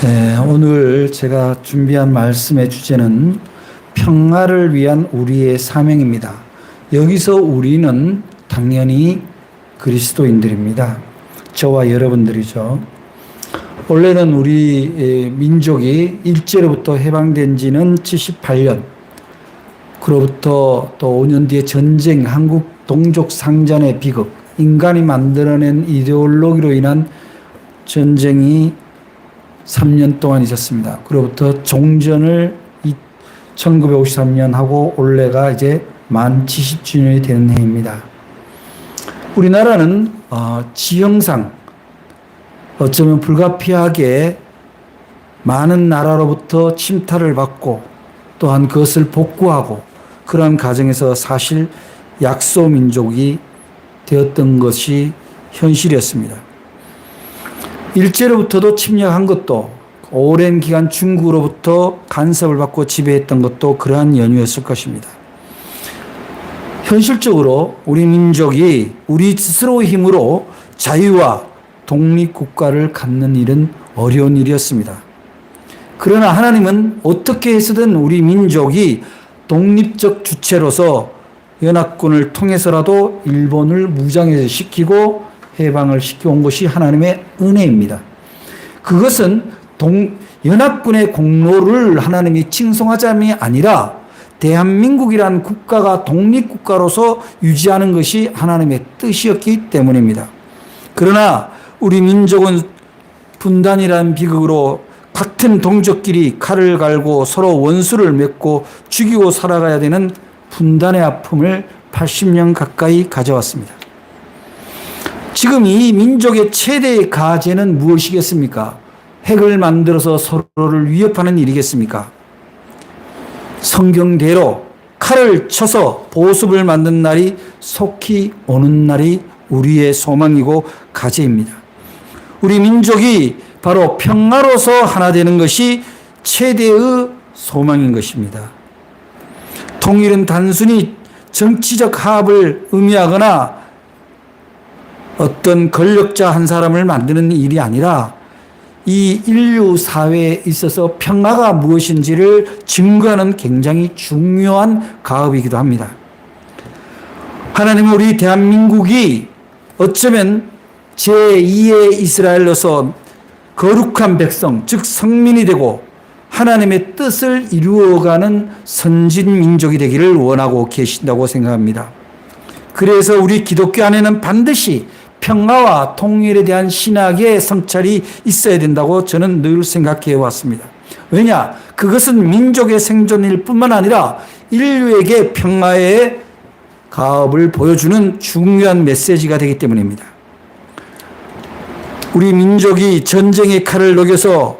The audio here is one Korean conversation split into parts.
네, 오늘 제가 준비한 말씀의 주제는 평화를 위한 우리의 사명입니다. 여기서 우리는 당연히 그리스도인들입니다. 저와 여러분들이죠. 원래는 우리 민족이 일제로부터 해방된 지는 78년, 그로부터 또 5년 뒤에 전쟁, 한국 동족 상잔의 비극, 인간이 만들어낸 이데올로기로 인한 전쟁이 3년 동안 있었습니다. 그로부터 종전을 1953년 하고 올해가 이제 만 70주년이 되는 해입니다. 우리나라는 지형상 어쩌면 불가피하게 많은 나라로부터 침탈을 받고 또한 그것을 복구하고 그러한 과정에서 사실 약소민족이 되었던 것이 현실이었습니다. 일제로부터도 침략한 것도 오랜 기간 중국으로부터 간섭을 받고 지배했던 것도 그러한 연유였을 것입니다. 현실적으로 우리 민족이 우리 스스로의 힘으로 자유와 독립국가를 갖는 일은 어려운 일이었습니다. 그러나 하나님은 어떻게 해서든 우리 민족이 독립적 주체로서 연합군을 통해서라도 일본을 무장시키고 해방을 시켜온 것이 하나님의 은혜입니다. 그것은 연합군의 공로를 하나님이 칭송하자함이 아니라 대한민국이라는 국가가 독립국가로서 유지하는 것이 하나님의 뜻이었기 때문입니다. 그러나 우리 민족은 분단이라는 비극으로 같은 동족끼리 칼을 갈고 서로 원수를 맺고 죽이고 살아가야 되는 분단의 아픔을 80년 가까이 가져왔습니다. 지금 이 민족의 최대의 가제는 무엇이겠습니까? 핵을 만들어서 서로를 위협하는 일이겠습니까? 성경대로 칼을 쳐서 보습을 만든 날이 속히 오는 날이 우리의 소망이고 가제입니다. 우리 민족이 바로 평화로서 하나 되는 것이 최대의 소망인 것입니다. 통일은 단순히 정치적 화합을 의미하거나 어떤 권력자 한 사람을 만드는 일이 아니라 이 인류 사회에 있어서 평화가 무엇인지를 증거하는 굉장히 중요한 가업이기도 합니다. 하나님은 우리 대한민국이 어쩌면 제2의 이스라엘로서 거룩한 백성, 즉 성민이 되고 하나님의 뜻을 이루어가는 선진 민족이 되기를 원하고 계신다고 생각합니다. 그래서 우리 기독교 안에는 반드시 평화와 통일에 대한 신학의 성찰이 있어야 된다고 저는 늘 생각해 왔습니다. 왜냐? 그것은 민족의 생존일 뿐만 아니라 인류에게 평화의 가업을 보여주는 중요한 메시지가 되기 때문입니다. 우리 민족이 전쟁의 칼을 녹여서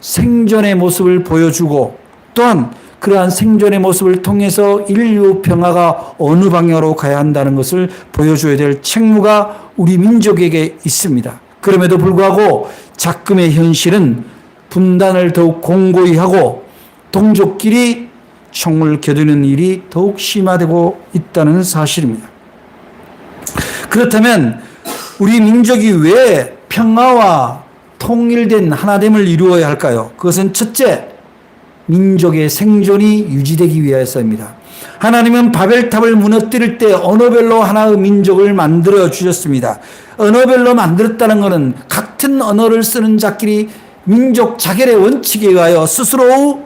생존의 모습을 보여주고 또한 그러한 생존의 모습을 통해서 인류 평화가 어느 방향으로 가야 한다는 것을 보여줘야 될 책무가 우리 민족에게 있습니다. 그럼에도 불구하고 작금의 현실은 분단을 더욱 공고히 하고 동족끼리 총을 겨누는 일이 더욱 심화되고 있다는 사실입니다. 그렇다면 우리 민족이 왜 평화와 통일된 하나됨을 이루어야 할까요? 그것은 첫째, 민족의 생존이 유지되기 위해서입니다. 하나님은 바벨탑을 무너뜨릴 때 언어별로 하나의 민족을 만들어 주셨습니다. 언어별로 만들었다는 것은 같은 언어를 쓰는 자끼리 민족 자결의 원칙에 의하여 스스로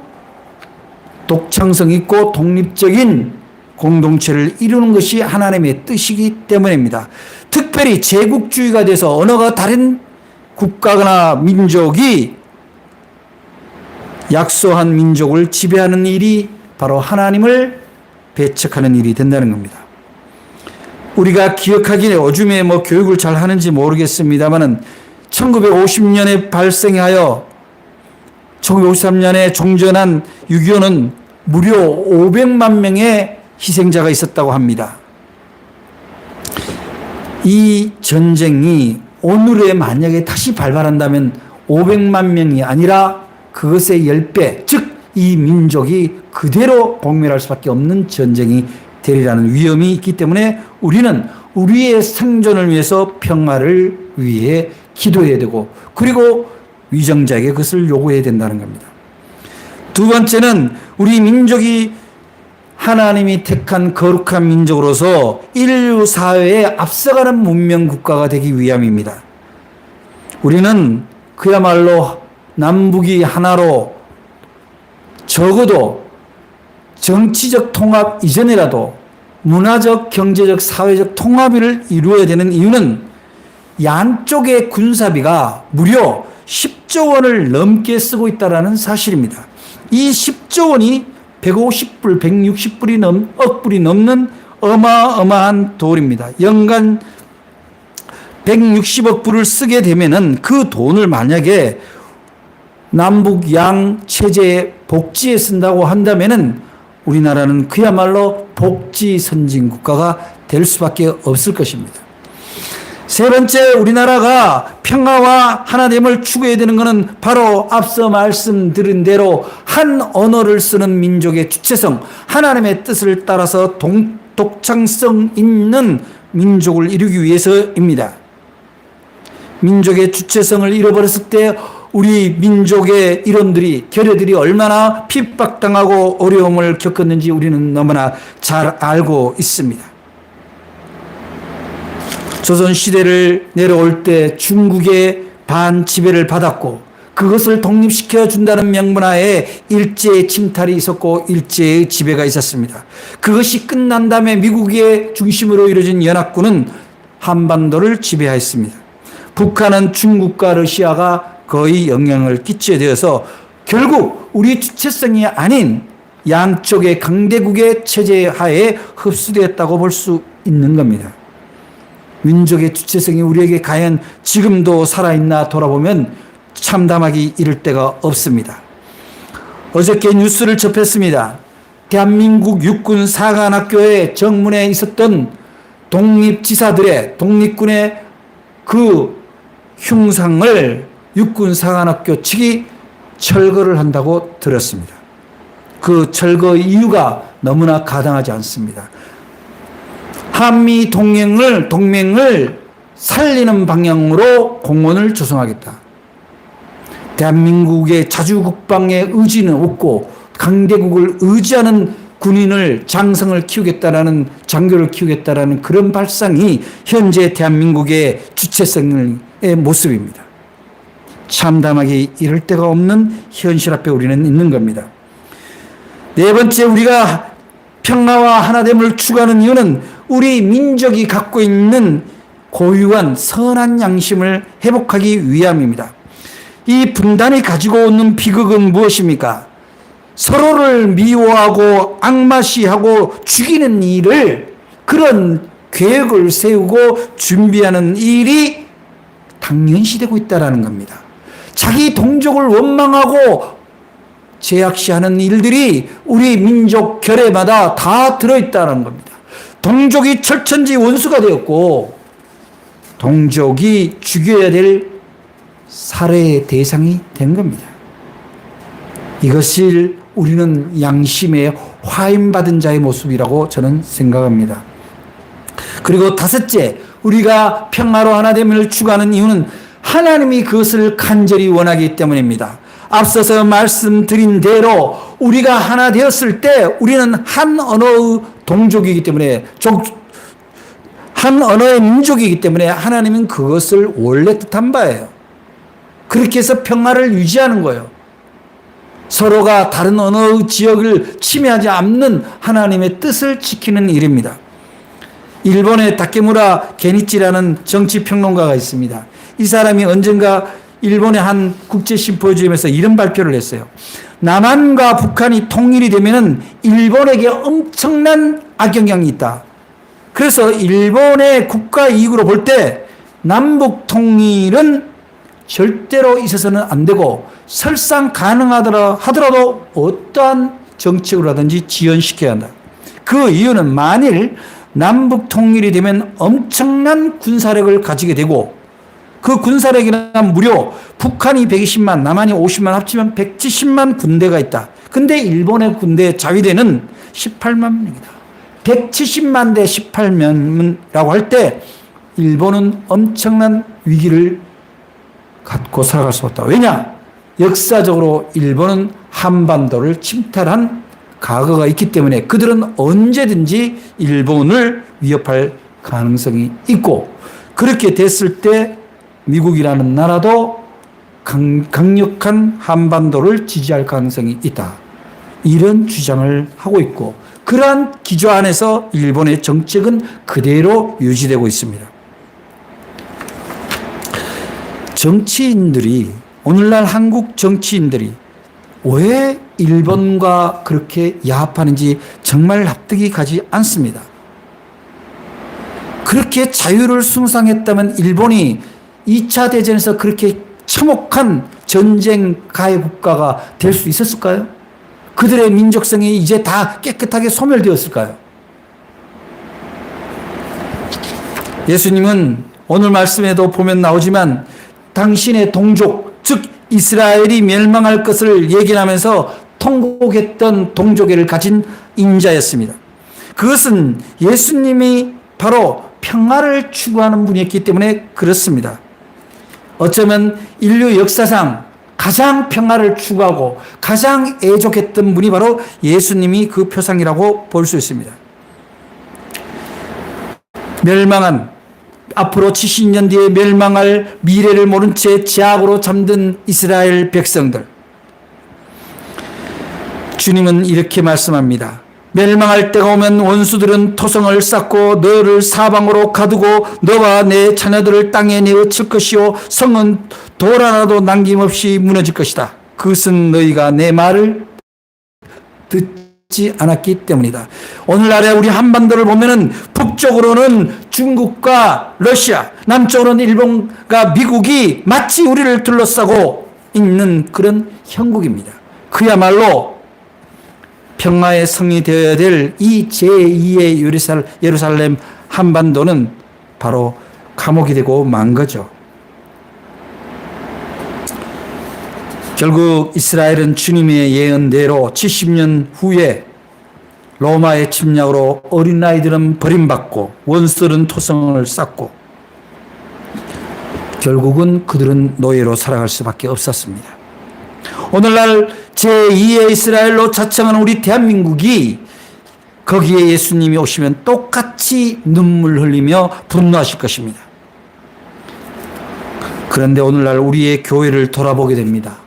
독창성 있고 독립적인 공동체를 이루는 것이 하나님의 뜻이기 때문입니다. 특별히 제국주의가 돼서 언어가 다른 국가나 민족이 약소한 민족을 지배하는 일이 바로 하나님을 배척하는 일이 된다는 겁니다. 우리가 기억하기에 요즘에 교육을 잘 하는지 모르겠습니다만은 1950년에 발생하여 1953년에 종전한 6.25는 무려 500만 명의 희생자가 있었다고 합니다. 이 전쟁이 오늘에 만약에 다시 발발한다면 500만 명이 아니라 그것의 10배, 즉 이 민족이 그대로 공멸할 수밖에 없는 전쟁이 되리라는 위험이 있기 때문에 우리는 우리의 생존을 위해서 평화를 위해 기도해야 되고, 그리고 위정자에게 그것을 요구해야 된다는 겁니다. 두 번째는 우리 민족이 하나님이 택한 거룩한 민족으로서 인류 사회에 앞서가는 문명 국가가 되기 위함입니다. 우리는 그야말로 남북이 하나로 적어도 정치적 통합 이전이라도 문화적, 경제적, 사회적 통합을 이루어야 되는 이유는 양쪽의 군사비가 무려 10조 원을 넘게 쓰고 있다는 사실입니다. 이 10조 원이 150불, 160불이 억불이 넘는 어마어마한 돈입니다. 연간 160억 불을 쓰게 되면은 그 돈을 만약에 남북 양 체제의 복지에 쓴다고 한다면은 우리나라는 그야말로 복지 선진 국가가 될 수밖에 없을 것입니다. 세 번째, 우리나라가 평화와 하나됨을 추구해야 되는 것은 바로 앞서 말씀드린 대로 한 언어를 쓰는 민족의 주체성, 하나님의 뜻을 따라서 독창성 있는 민족을 이루기 위해서입니다. 민족의 주체성을 잃어버렸을 때 우리 민족의 일원들이, 결여들이 얼마나 핍박당하고 어려움을 겪었는지 우리는 너무나 잘 알고 있습니다. 조선시대를 내려올 때 중국의 반지배를 받았고 그것을 독립시켜 준다는 명분하에 일제의 침탈이 있었고 일제의 지배가 있었습니다. 그것이 끝난 다음에 미국의 중심으로 이루어진 연합군은 한반도를 지배하였습니다. 북한은 중국과 러시아가 거의 영향을 끼치게 되어서 결국 우리 주체성이 아닌 양쪽의 강대국의 체제 하에 흡수되었다고 볼 수 있는 겁니다. 민족의 주체성이 우리에게 과연 지금도 살아있나 돌아보면 참담하기 이를 데가 없습니다. 어저께 뉴스를 접했습니다. 대한민국 육군 사관학교의 정문에 있었던 독립지사들의 독립군의 그 흉상을 육군 사관학교 측이 철거를 한다고 들었습니다. 그 철거 이유가 너무나 가당하지 않습니다. 한미 동맹을 살리는 방향으로 공원을 조성하겠다. 대한민국의 자주국방의 의지는 없고 강대국을 의지하는 군인을 장성을 키우겠다라는 장교를 키우겠다라는 그런 발상이 현재 대한민국의 주체성의 모습입니다. 참담하게 이를 데가 없는 현실 앞에 우리는 있는 겁니다. 네 번째, 우리가 평화와 하나됨을 추구하는 이유는 우리 민족이 갖고 있는 고유한 선한 양심을 회복하기 위함입니다. 이 분단이 가지고 오는 비극은 무엇입니까? 서로를 미워하고 악마시하고 죽이는 일을, 그런 계획을 세우고 준비하는 일이 당연시되고 있다는 겁니다. 자기 동족을 원망하고 제약시하는 일들이 우리 민족 결의마다 다 들어있다는 겁니다. 동족이 철천지 원수가 되었고 동족이 죽여야 될 살해의 대상이 된 겁니다. 이것을 우리는 양심에 화인받은 자의 모습이라고 저는 생각합니다. 그리고 다섯째, 우리가 평화로 하나됨을 추구하는 이유는 하나님이 그것을 간절히 원하기 때문입니다. 앞서서 말씀드린 대로 우리가 하나 되었을 때 우리는 한 언어의 동족이기 때문에, 한 언어의 민족이기 때문에 하나님은 그것을 원래 뜻한 바예요. 그렇게 해서 평화를 유지하는 거예요. 서로가 다른 언어의 지역을 침해하지 않는 하나님의 뜻을 지키는 일입니다. 일본의 다케무라 게니치라는 정치평론가가 있습니다. 이 사람이 언젠가 일본의 한 국제심포지엄에서 이런 발표를 했어요. 남한과 북한이 통일이 되면은 일본에게 엄청난 악영향이 있다. 그래서 일본의 국가 이익으로 볼 때 남북 통일은 절대로 있어서는 안 되고 설상 가능하더라도 어떠한 정책으로 하든지 지연시켜야 한다. 그 이유는 만일 남북 통일이 되면 엄청난 군사력을 가지게 되고 그 군사력이란 무려 북한이 120만, 남한이 50만 합치면 170만 군대가 있다. 근데 일본의 군대 자위대는 18만 명이다. 170만 대 18만이라고 할 때 일본은 엄청난 위기를 받고 살아갈 수 없다. 왜냐? 역사적으로 일본은 한반도를 침탈한 과거가 있기 때문에 그들은 언제든지 일본을 위협할 가능성이 있고, 그렇게 됐을 때 미국이라는 나라도 강력한 한반도를 지지할 가능성이 있다. 이런 주장을 하고 있고, 그러한 기조 안에서 일본의 정책은 그대로 유지되고 있습니다. 정치인들이, 오늘날 한국 정치인들이 왜 일본과 그렇게 야합하는지 정말 납득이 가지 않습니다. 그렇게 자유를 숭상했다면 일본이 2차 대전에서 그렇게 참혹한 전쟁 가해 국가가 될 수 있었을까요? 그들의 민족성이 이제 다 깨끗하게 소멸되었을까요? 예수님은 오늘 말씀에도 보면 나오지만 당신의 동족, 즉 이스라엘이 멸망할 것을 예견하면서 통곡했던 동족애를 가진 인자였습니다. 그것은 예수님이 바로 평화를 추구하는 분이었기 때문에 그렇습니다. 어쩌면 인류 역사상 가장 평화를 추구하고 가장 애족했던 분이 바로 예수님이 그 표상이라고 볼 수 있습니다. 멸망한, 앞으로 70년 뒤에 멸망할 미래를 모른 채 제약으로 잠든 이스라엘 백성들. 주님은 이렇게 말씀합니다. 멸망할 때가 오면 원수들은 토성을 쌓고 너를 사방으로 가두고 너와 내 자녀들을 땅에 내어칠 것이요 성은 돌 하나도 남김없이 무너질 것이다. 그것은 너희가 내 말을 듣지 않았기 때문이다. 오늘날의 우리 한반도를 보면은 북쪽으로는 중국과 러시아, 남쪽으로는 일본과 미국이 마치 우리를 둘러싸고 있는 그런 형국입니다. 그야말로 평화의 성이 되어야 될 이 제2의 예루살렘 한반도는 바로 감옥이 되고 만 거죠. 결국 이스라엘은 주님의 예언대로 70년 후에 로마의 침략으로 어린아이들은 버림받고 원수들은 토성을 쌓고 결국은 그들은 노예로 살아갈 수밖에 없었습니다. 오늘날 제2의 이스라엘로 자청하는 우리 대한민국이 거기에 예수님이 오시면 똑같이 눈물 흘리며 분노하실 것입니다. 그런데 오늘날 우리의 교회를 돌아보게 됩니다.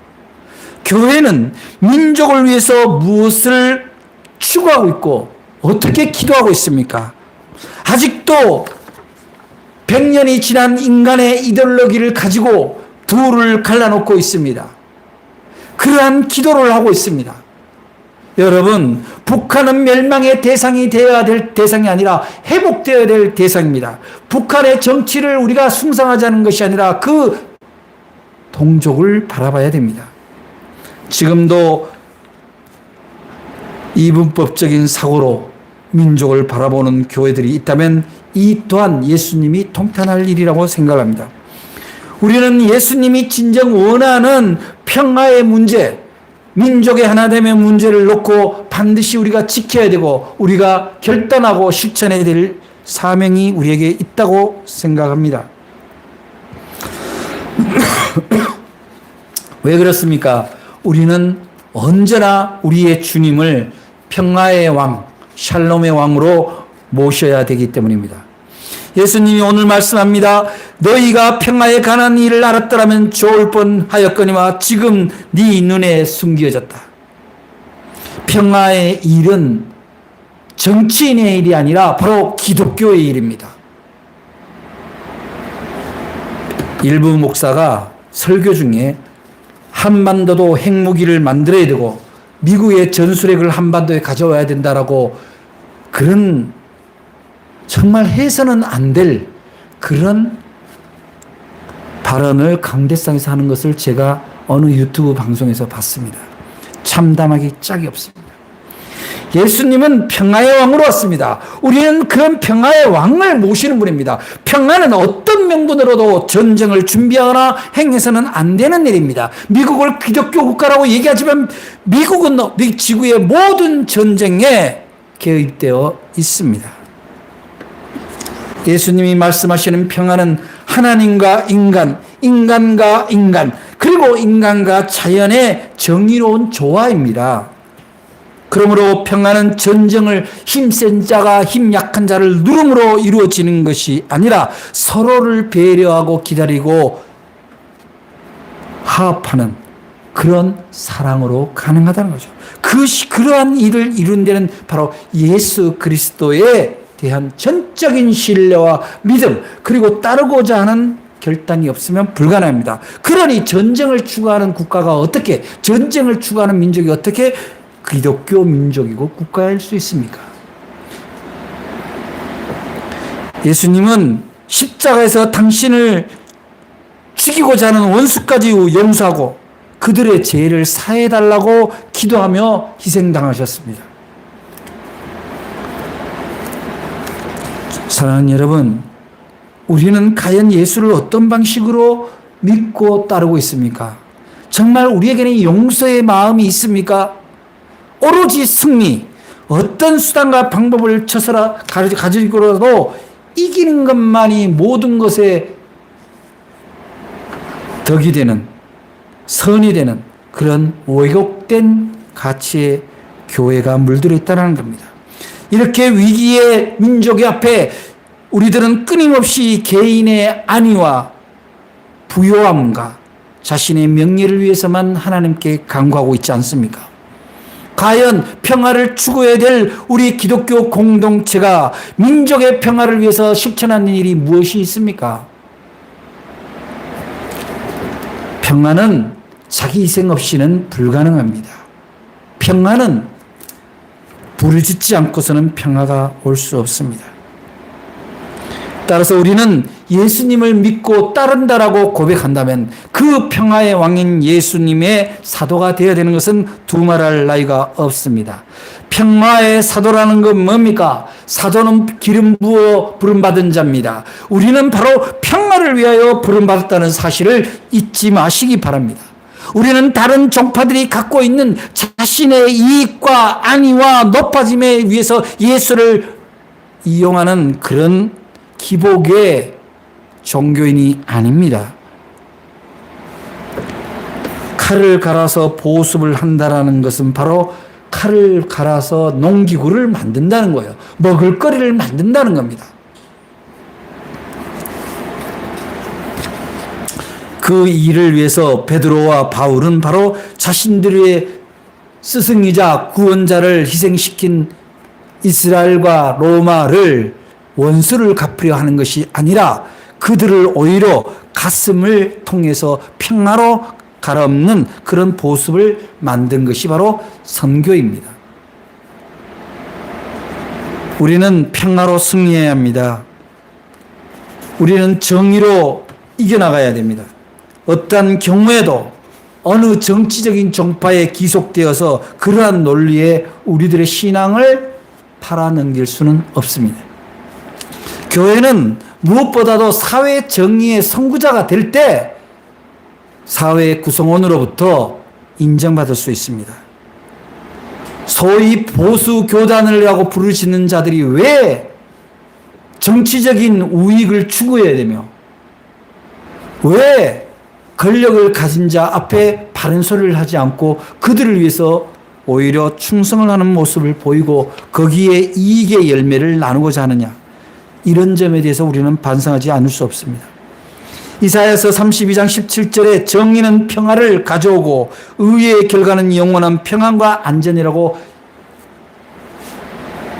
교회는 민족을 위해서 무엇을 추구하고 있고 어떻게 기도하고 있습니까? 아직도 100년이 지난 인간의 이데올로기를 가지고 둘을 갈라놓고 있습니다. 그러한 기도를 하고 있습니다. 여러분, 북한은 멸망의 대상이 되어야 될 대상이 아니라 회복되어야 될 대상입니다. 북한의 정치를 우리가 숭상하자는 것이 아니라 그 동족을 바라봐야 됩니다. 지금도 이분법적인 사고로 민족을 바라보는 교회들이 있다면 이 또한 예수님이 통탄할 일이라고 생각합니다. 우리는 예수님이 진정 원하는 평화의 문제, 민족의 하나됨의 문제를 놓고 반드시 우리가 지켜야 되고 우리가 결단하고 실천해야 될 사명이 우리에게 있다고 생각합니다. 왜 그렇습니까? 우리는 언제나 우리의 주님을 평화의 왕, 샬롬의 왕으로 모셔야 되기 때문입니다. 예수님이 오늘 말씀합니다. 너희가 평화에 관한 일을 알았더라면 좋을 뻔하였거니와 지금 네 눈에 숨겨졌다. 평화의 일은 정치인의 일이 아니라 바로 기독교의 일입니다. 일부 목사가 설교 중에 한반도도 핵무기를 만들어야 되고 미국의 전술핵을 한반도에 가져와야 된다라고 그런 정말 해서는 안 될 그런 발언을 강대상에서 하는 것을 제가 어느 유튜브 방송에서 봤습니다. 참담하기 짝이 없습니다. 예수님은 평화의 왕으로 왔습니다. 우리는 그런 평화의 왕을 모시는 분입니다. 평화는 어떤 명분으로도 전쟁을 준비하거나 행해서는 안 되는 일입니다. 미국을 기독교 국가라고 얘기하지만 미국은 이 지구의 모든 전쟁에 개입되어 있습니다. 예수님이 말씀하시는 평화는 하나님과 인간, 인간과 인간, 그리고 인간과 자연의 정의로운 조화입니다. 그러므로 평화는 전쟁을 힘센 자가 힘 약한 자를 누름으로 이루어지는 것이 아니라 서로를 배려하고 기다리고 화합하는 그런 사랑으로 가능하다는 거죠. 그러한 일을 이룬 데는 바로 예수 그리스도에 대한 전적인 신뢰와 믿음, 그리고 따르고자 하는 결단이 없으면 불가능합니다. 그러니 전쟁을 추구하는 국가가 어떻게, 전쟁을 추구하는 민족이 어떻게 기독교 민족이고 국가일 수 있습니까? 예수님은 십자가에서 당신을 죽이고자 하는 원수까지 용서하고 그들의 죄를 사해달라고 기도하며 희생당하셨습니다. 사랑하는 여러분, 우리는 과연 예수를 어떤 방식으로 믿고 따르고 있습니까? 정말 우리에게는 용서의 마음이 있습니까? 오로지 승리, 어떤 수단과 방법을 쳐서라 가지고라도 이기는 것만이 모든 것에 덕이 되는, 선이 되는 그런 왜곡된 가치의 교회가 물들어 있다는 겁니다. 이렇게 위기의 민족의 앞에 우리들은 끊임없이 개인의 안위와 부요함과 자신의 명예를 위해서만 하나님께 간구하고 있지 않습니까? 과연 평화를 추구해야 될 우리 기독교 공동체가 민족의 평화를 위해서 실천하는 일이 무엇이 있습니까? 평화는 자기 희생 없이는 불가능합니다. 평화는 부르짖지 않고서는 평화가 올 수 없습니다. 따라서 우리는 예수님을 믿고 따른다라고 고백한다면 그 평화의 왕인 예수님의 사도가 되어야 되는 것은 두말할 나위가 없습니다. 평화의 사도라는 건 뭡니까? 사도는 기름 부어 부름받은 자입니다. 우리는 바로 평화를 위하여 부름받았다는 사실을 잊지 마시기 바랍니다. 우리는 다른 종파들이 갖고 있는 자신의 이익과 안위와 높아짐에 위해서 예수를 이용하는 그런 기복의 종교인이 아닙니다. 칼을 갈아서 보습을 한다라는 것은 바로 칼을 갈아서 농기구를 만든다는 거예요. 먹을거리를 만든다는 겁니다. 그 일을 위해서 베드로와 바울은 바로 자신들의 스승이자 구원자를 희생시킨 이스라엘과 로마를 원수를 갚으려 하는 것이 아니라 그들을 오히려 가슴을 통해서 평화로 갈아엎는 그런 보습을 만든 것이 바로 선교입니다. 우리는 평화로 승리해야 합니다. 우리는 정의로 이겨나가야 됩니다. 어떠한 경우에도 어느 정치적인 종파에 기속되어서 그러한 논리에 우리들의 신앙을 팔아넘길 수는 없습니다. 교회는 무엇보다도 사회 정의의 선구자가 될 때 사회 구성원으로부터 인정받을 수 있습니다. 소위 보수 교단이라고 부르시는 자들이 왜 정치적인 우익을 추구해야 되며 왜 권력을 가진 자 앞에 바른 소리를 하지 않고 그들을 위해서 오히려 충성을 하는 모습을 보이고 거기에 이익의 열매를 나누고자 하느냐, 이런 점에 대해서 우리는 반성하지 않을 수 없습니다. 이사야서 32장 17절에 정의는 평화를 가져오고 의의 결과는 영원한 평안과 안전이라고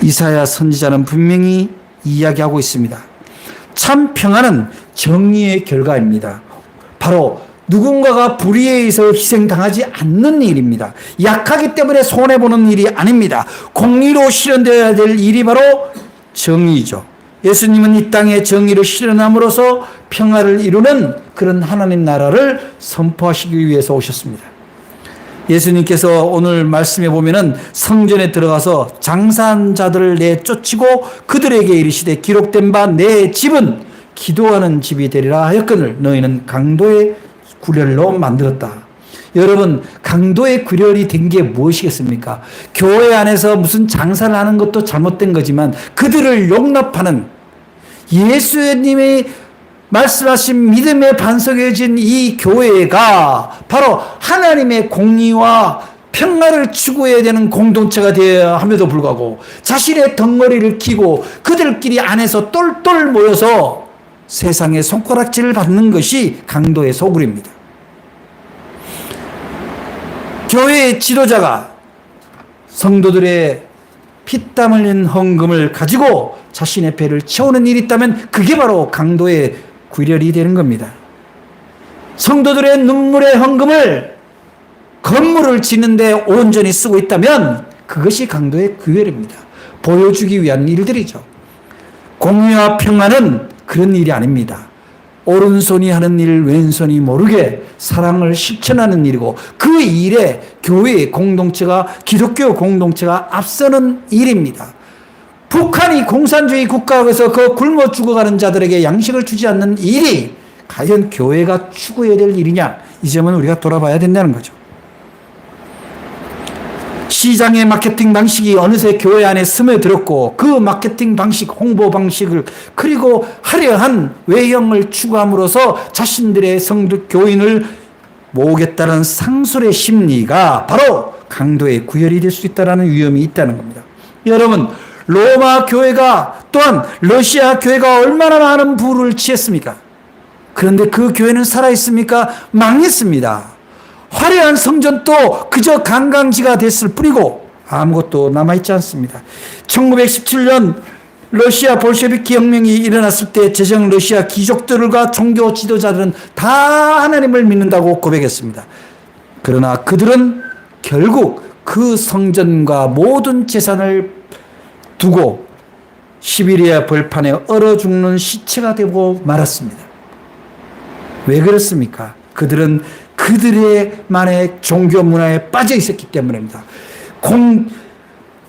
이사야 선지자는 분명히 이야기하고 있습니다. 참 평화는 정의의 결과입니다. 바로 누군가가 불의에 의해서 희생당하지 않는 일입니다. 약하기 때문에 손해보는 일이 아닙니다. 공의로 실현되어야 될 일이 바로 정의죠. 예수님은 이 땅에 정의를 실현함으로써 평화를 이루는 그런 하나님 나라를 선포하시기 위해서 오셨습니다. 예수님께서 오늘 말씀에 보면은 성전에 들어가서 장사한 자들을 내쫓으고 그들에게 이르시되 기록된 바 내 집은 기도하는 집이 되리라 하였거늘 너희는 강도의 구렬로 만들었다. 여러분, 강도의 구렬이 된 게 무엇이겠습니까? 교회 안에서 무슨 장사를 하는 것도 잘못된 거지만 그들을 용납하는 예수님의 말씀하신 믿음에 반석해진 이 교회가 바로 하나님의 공의와 평화를 추구해야 되는 공동체가 되어야 함에도 불구하고 자신의 덩어리를 키고 그들끼리 안에서 똘똘 모여서 세상의 손가락질을 받는 것이 강도의 소굴입니다. 교회의 지도자가 성도들의 피땀 흘린 헌금을 가지고 자신의 배를 채우는 일이 있다면 그게 바로 강도의 구렬이 되는 겁니다. 성도들의 눈물의 헌금을 건물을 짓는데 온전히 쓰고 있다면 그것이 강도의 구렬입니다. 보여주기 위한 일들이죠. 공의와 평화는 그런 일이 아닙니다. 오른손이 하는 일 왼손이 모르게 사랑을 실천하는 일이고 그 일에 교회의 공동체가 기독교 공동체가 앞서는 일입니다. 북한이 공산주의 국가에서 그 굶어 죽어가는 자들에게 양식을 주지 않는 일이 과연 교회가 추구해야 될 일이냐, 이 점은 우리가 돌아봐야 된다는 거죠. 시장의 마케팅 방식이 어느새 교회 안에 스며들었고 그 마케팅 방식, 홍보 방식을 그리고 화려한 외형을 추구함으로써 자신들의 성도 교인을 모으겠다는 상술의 심리가 바로 강도의 구혈이 될 수 있다는 위험이 있다는 겁니다. 여러분, 로마 교회가 또한 러시아 교회가 얼마나 많은 부를 취했습니까? 그런데 그 교회는 살아있습니까? 망했습니다. 화려한 성전도 그저 관광지가 됐을 뿐이고 아무것도 남아있지 않습니다. 1917년 러시아 볼셰비키 혁명이 일어났을 때 제정 러시아 귀족들과 종교 지도자들은 다 하나님을 믿는다고 고백했습니다. 그러나 그들은 결국 그 성전과 모든 재산을 두고 시베리아 벌판에 얼어 죽는 시체가 되고 말았습니다. 왜 그렇습니까? 그들은 그들의만의 종교 문화에 빠져 있었기 때문입니다.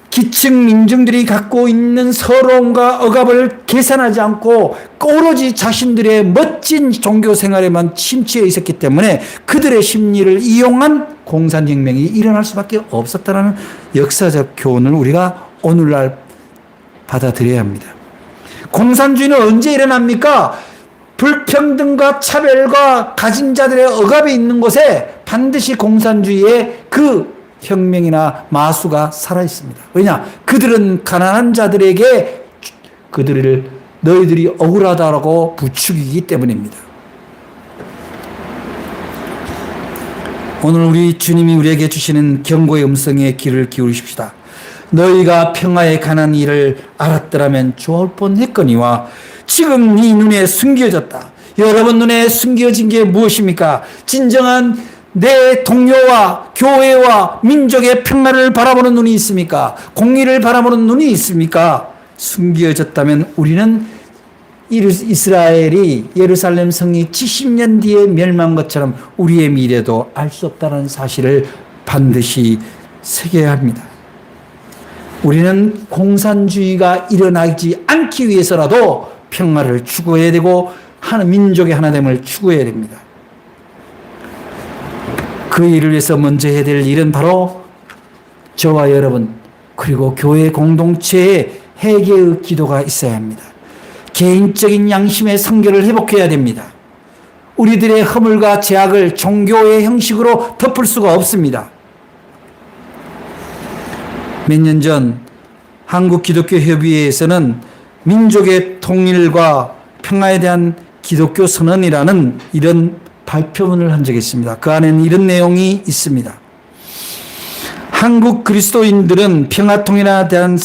기층 민중들이 갖고 있는 서러움과 억압을 계산하지 않고 오로지 자신들의 멋진 종교 생활에만 심취해 있었기 때문에 그들의 심리를 이용한 공산혁명이 일어날 수밖에 없었다는 역사적 교훈을 우리가 오늘날 받아들여야 합니다. 공산주의는 언제 일어납니까? 불평등과 차별과 가진 자들의 억압이 있는 곳에 반드시 공산주의의 그 혁명이나 마수가 살아있습니다. 왜냐? 그들은 가난한 자들에게 그들을 너희들이 억울하다라고 부추기기 때문입니다. 오늘 우리 주님이 우리에게 주시는 경고의 음성에 귀를 기울이십시다. 너희가 평화에 관한 일을 알았더라면 좋을 뻔했거니와 지금 네 눈에 숨겨졌다. 여러분 눈에 숨겨진 게 무엇입니까? 진정한 내 동료와 교회와 민족의 평화를 바라보는 눈이 있습니까? 공의를 바라보는 눈이 있습니까? 숨겨졌다면 우리는 이스라엘이 예루살렘 성이 70년 뒤에 멸망한 것처럼 우리의 미래도 알 수 없다는 사실을 반드시 새겨야 합니다. 우리는 공산주의가 일어나지 않기 위해서라도 평화를 추구해야 되고 민족의 하나됨을 추구해야 됩니다. 그 일을 위해서 먼저 해야 될 일은 바로 저와 여러분 그리고 교회 공동체의 회개의 기도가 있어야 합니다. 개인적인 양심의 성결을 회복해야 됩니다. 우리들의 허물과 죄악을 종교의 형식으로 덮을 수가 없습니다. 몇 년 전 한국기독교협의회에서는 민족의 통일과 평화에 대한 기독교 선언이라는 이런 발표문을 한 적이 있습니다. 그 안에는 이런 내용이 있습니다. 한국 그리스도인들은 평화 통일에 대한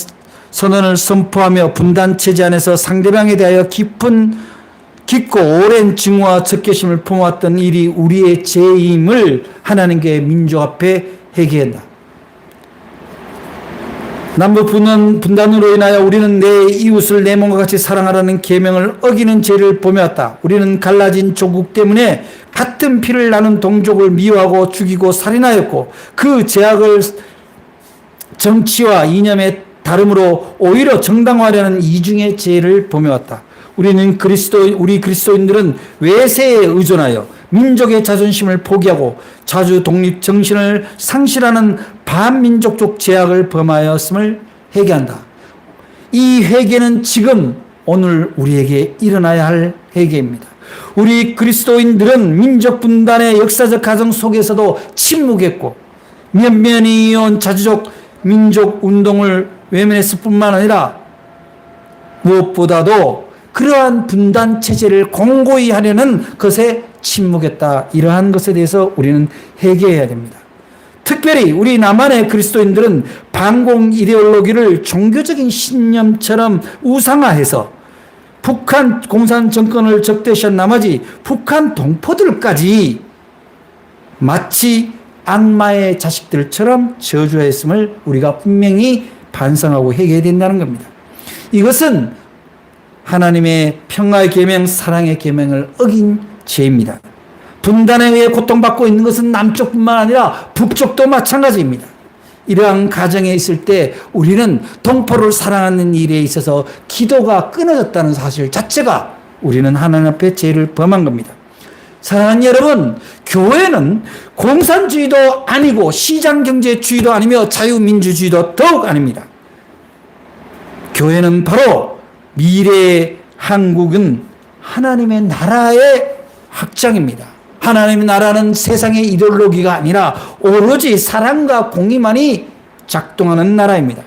선언을 선포하며 분단체제 안에서 상대방에 대하여 깊고 오랜 증오와 적개심을 품어왔던 일이 우리의 죄임을 하나님께 민족 앞에 회개한다. 남북 분단으로 인하여 우리는 내 이웃을 내 몸과 같이 사랑하라는 계명을 어기는 죄를 범해왔다. 우리는 갈라진 조국 때문에 같은 피를 나눈 동족을 미워하고 죽이고 살인하였고 그 죄악을 정치와 이념의 다름으로 오히려 정당화하려는 이중의 죄를 범해왔다. 우리 그리스도인들은 외세에 의존하여 민족의 자존심을 포기하고 자주 독립 정신을 상실하는 반민족적 죄악을 범하였음을 회개한다. 이 회개는 지금 오늘 우리에게 일어나야 할 회개입니다. 우리 그리스도인들은 민족 분단의 역사적 과정 속에서도 침묵했고 면면이 이어온 자주적 민족 운동을 외면했을 뿐만 아니라 무엇보다도 그러한 분단 체제를 공고히 하려는 것에 침묵했다. 이러한 것에 대해서 우리는 회개해야 됩니다. 특별히 우리 남한의 그리스도인들은 반공 이데올로기를 종교적인 신념처럼 우상화해서 북한 공산 정권을 적대시한 나머지 북한 동포들까지 마치 악마의 자식들처럼 저주했음을 우리가 분명히 반성하고 회개해야 된다는 겁니다. 이것은 하나님의 평화의 계명, 사랑의 계명을 어긴 죄입니다. 분단에 의해 고통받고 있는 것은 남쪽뿐만 아니라 북쪽도 마찬가지입니다. 이러한 가정에 있을 때 우리는 동포를 사랑하는 일에 있어서 기도가 끊어졌다는 사실 자체가 우리는 하나님 앞에 죄를 범한 겁니다. 사랑하는 여러분, 교회는 공산주의도 아니고 시장경제주의도 아니며 자유민주주의도 더욱 아닙니다. 교회는 바로 미래의 한국은 하나님의 나라의 확장입니다. 하나님의 나라는 세상의 이데올로기가 아니라 오로지 사랑과 공의만이 작동하는 나라입니다.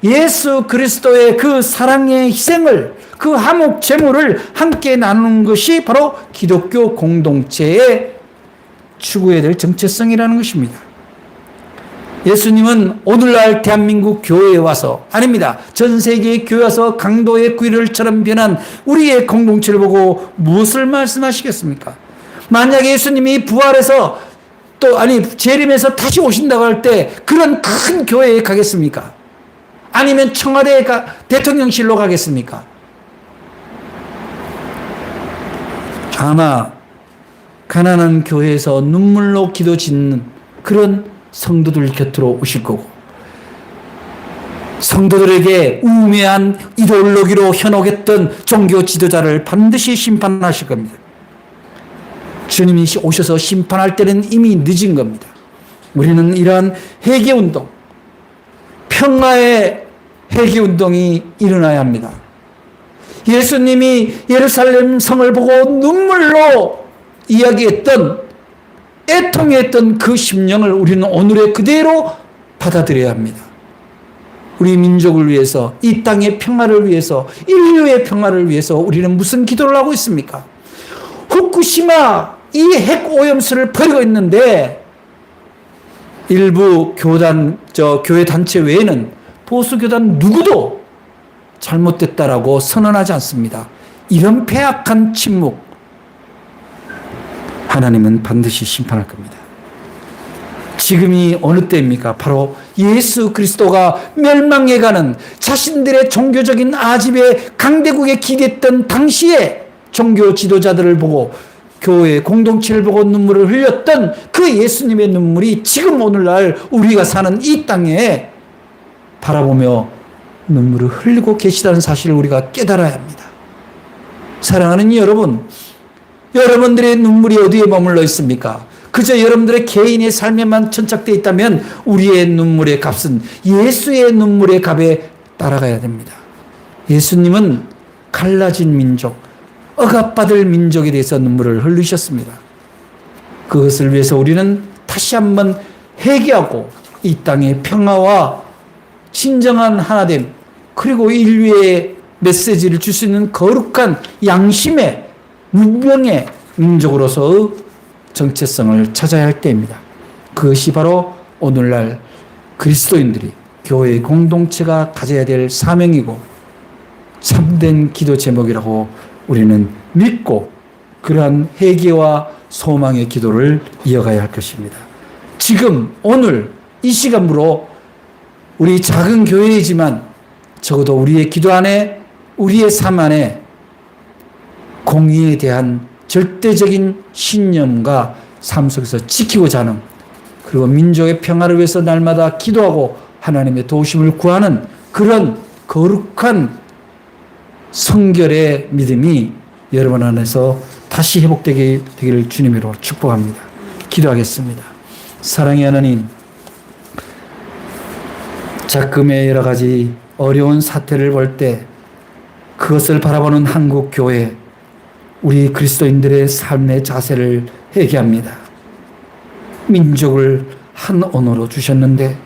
예수 그리스도의 그 사랑의 희생을, 그 화목 제물을 함께 나누는 것이 바로 기독교 공동체의 추구해야 될 정체성이라는 것입니다. 예수님은 오늘날 대한민국 교회에 와서, 아닙니다, 전 세계의 교회에 와서 강도의 구일처럼 변한 우리의 공동체를 보고 무엇을 말씀하시겠습니까? 만약에 예수님이 부활해서 재림해서 다시 오신다고 할 때 그런 큰 교회에 가겠습니까? 아니면 청와대 대통령실로 가겠습니까? 아마 가난한 교회에서 눈물로 기도 짓는 그런 성도들 곁으로 오실 거고, 성도들에게 우매한 이데올로기로 현혹했던 종교 지도자를 반드시 심판하실 겁니다. 주님이 오셔서 심판할 때는 이미 늦은 겁니다. 우리는 이러한 회개운동, 평화의 회개운동이 일어나야 합니다. 예수님이 예루살렘 성을 보고 눈물로 이야기했던, 애통했던 그 심령을 우리는 오늘의 그대로 받아들여야 합니다. 우리 민족을 위해서, 이 땅의 평화를 위해서, 인류의 평화를 위해서 우리는 무슨 기도를 하고 있습니까? 후쿠시마 이 핵 오염수를 버리고 있는데 일부 교회 단체 외에는 보수교단 누구도 잘못됐다라고 선언하지 않습니다. 이런 패악한 침묵, 하나님은 반드시 심판할 겁니다. 지금이 어느 때입니까? 바로 예수 그리스도가 멸망해가는, 자신들의 종교적인 아집에 강대국에 기댔던 당시에 종교 지도자들을 보고, 교회 공동체를 보고 눈물을 흘렸던 그 예수님의 눈물이 지금 오늘날 우리가 사는 이 땅에 바라보며 눈물을 흘리고 계시다는 사실을 우리가 깨달아야 합니다. 사랑하는 여러분, 여러분들의 눈물이 어디에 머물러 있습니까? 그저 여러분들의 개인의 삶에만 천착되어 있다면 우리의 눈물의 값은 예수의 눈물의 값에 따라가야 됩니다. 예수님은 갈라진 민족, 억압받을 민족에 대해서 눈물을 흘리셨습니다. 그것을 위해서 우리는 다시 한번 회개하고 이 땅의 평화와 진정한 하나됨, 그리고 인류의 메시지를 줄 수 있는 거룩한 양심의 문명의 민족으로서 정체성을 찾아야 할 때입니다. 그것이 바로 오늘날 그리스도인들이, 교회의 공동체가 가져야 될 사명이고 참된 기도 제목이라고 우리는 믿고 그러한 회개와 소망의 기도를 이어가야 할 것입니다. 지금 오늘 이 시간으로 우리 작은 교회이지만 적어도 우리의 기도 안에, 우리의 삶 안에 공의에 대한 절대적인 신념과 삶 속에서 지키고자 하는, 그리고 민족의 평화를 위해서 날마다 기도하고 하나님의 도우심을 구하는 그런 거룩한 성결의 믿음이 여러분 안에서 다시 회복되기를 주님으로 축복합니다. 기도하겠습니다. 사랑의 하나님, 작금의 여러 가지 어려운 사태를 볼 때 그것을 바라보는 한국 교회, 우리 그리스도인들의 삶의 자세를 회개합니다. 민족을 한 언어로 주셨는데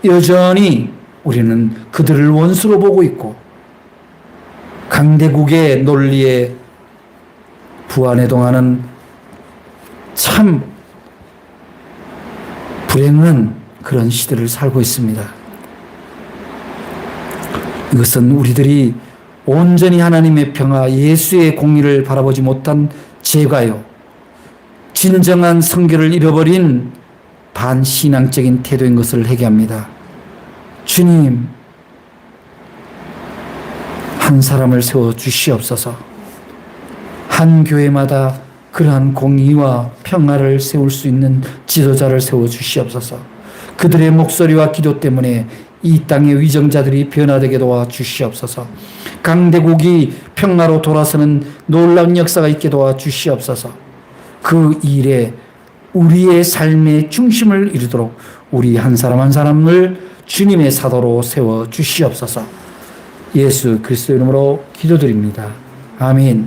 여전히 우리는 그들을 원수로 보고 있고 강대국의 논리에 부안해동하는 참 불행한 그런 시대를 살고 있습니다. 이것은 우리들이 온전히 하나님의 평화, 예수의 공의를 바라보지 못한 죄가요, 진정한 성결을 잃어버린 반신앙적인 태도인 것을 회개합니다. 주님, 한 사람을 세워 주시옵소서. 한 교회마다 그러한 공의와 평화를 세울 수 있는 지도자를 세워 주시옵소서. 그들의 목소리와 기도 때문에 이 땅의 위정자들이 변화되게 도와 주시옵소서. 강대국이 평화로 돌아서는 놀라운 역사가 있게 도와 주시옵소서. 그 일에 우리의 삶의 중심을 이루도록 우리 한 사람 한 사람을 주님의 사도로 세워 주시옵소서. 예수 그리스도 이름으로 기도드립니다. 아멘.